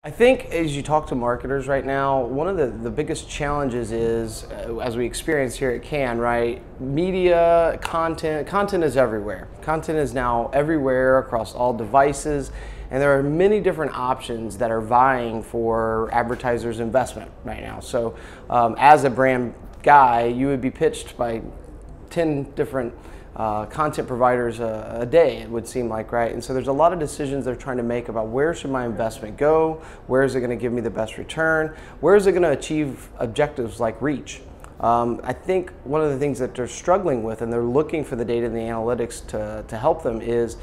I think as you talk to marketers right now, one of the biggest challenges is, as we experience here at Cannes, right? Media, content is everywhere. Content is now everywhere across all devices, and there are many different options that are vying for advertisers' investment right now. So as a brand guy, you would be pitched by 10 different content providers a day, it would seem like, right? And so there's a lot of decisions they're trying to make about where should my investment go, where is it going to give me the best return, where is it going to achieve objectives like reach. I think one of the things that they're struggling with, and they're looking for the data and the analytics to help them, is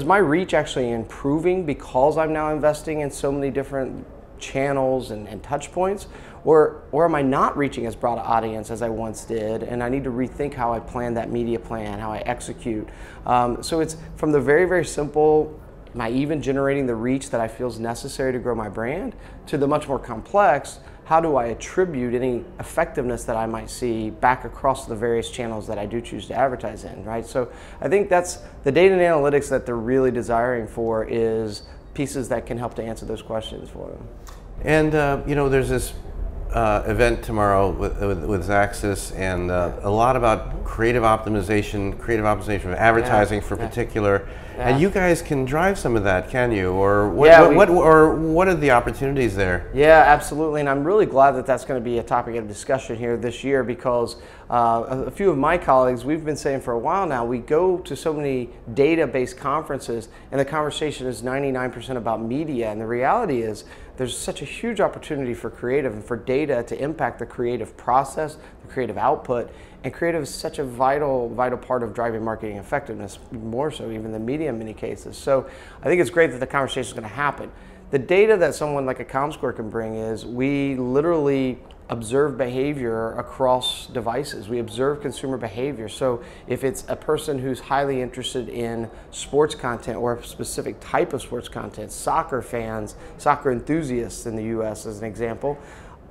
my reach actually improving because I'm now investing in so many different channels and touch points, or am I not reaching as broad an audience as I once did, and I need to rethink how I plan that media plan, how I execute. So it's from the very, very simple, am I even generating the reach that I feel is necessary to grow my brand, to the much more complex, how do I attribute any effectiveness that I might see back across the various channels that I do choose to advertise in, right? So I think that's the data and analytics that they're really desiring for, is pieces that can help to answer those questions for them. And you know, there's this event tomorrow with Xaxis, and a lot about creative optimization of advertising for particular. And you guys can drive some of that, can you? Or what are the opportunities there? Yeah, absolutely. And I'm really glad that that's going to be a topic of discussion here this year, because a few of my colleagues, we've been saying for a while now, we go to so many data-based conferences and the conversation is 99% about media. And the reality is there's such a huge opportunity for creative and for data to impact the creative process, the creative output. And creative is such a vital part of driving marketing effectiveness, more so even than media in many cases. So I think it's great that the conversation is going to happen. The data that someone like a comScore can bring is, we literally observe behavior across devices. We observe consumer behavior. So if it's a person who's highly interested in sports content, or a specific type of sports content, soccer fans, soccer enthusiasts in the US as an example,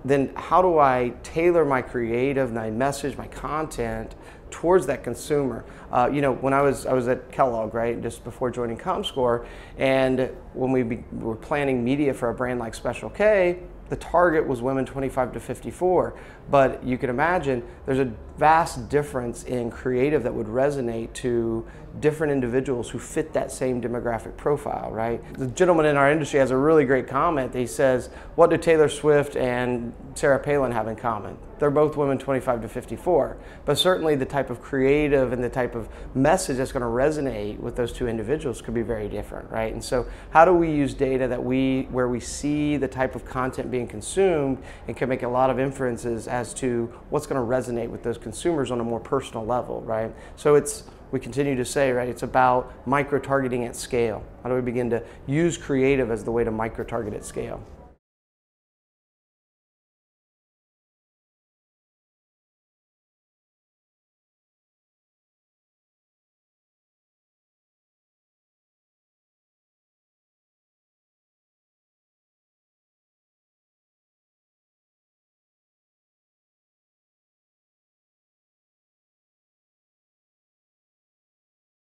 then how do I tailor my creative, my message, my content towards that consumer? You know, when I was at Kellogg, right, just before joining comScore, and when we were planning media for a brand like Special K, the target was women 25 to 54. But you can imagine there's a vast difference in creative that would resonate to different individuals who fit that same demographic profile, right? The gentleman in our industry has a really great comment. He says, what do Taylor Swift and Sarah Palin have in common? They're both women 25 to 54. But certainly the type of creative and the type of message that's going to resonate with those two individuals could be very different, right? And so how do we use data where we see the type of content being consumed and can make a lot of inferences as to what's going to resonate with those consumers on a more personal level, right? So we continue to say, right, it's about micro-targeting at scale. How do we begin to use creative as the way to micro-target at scale?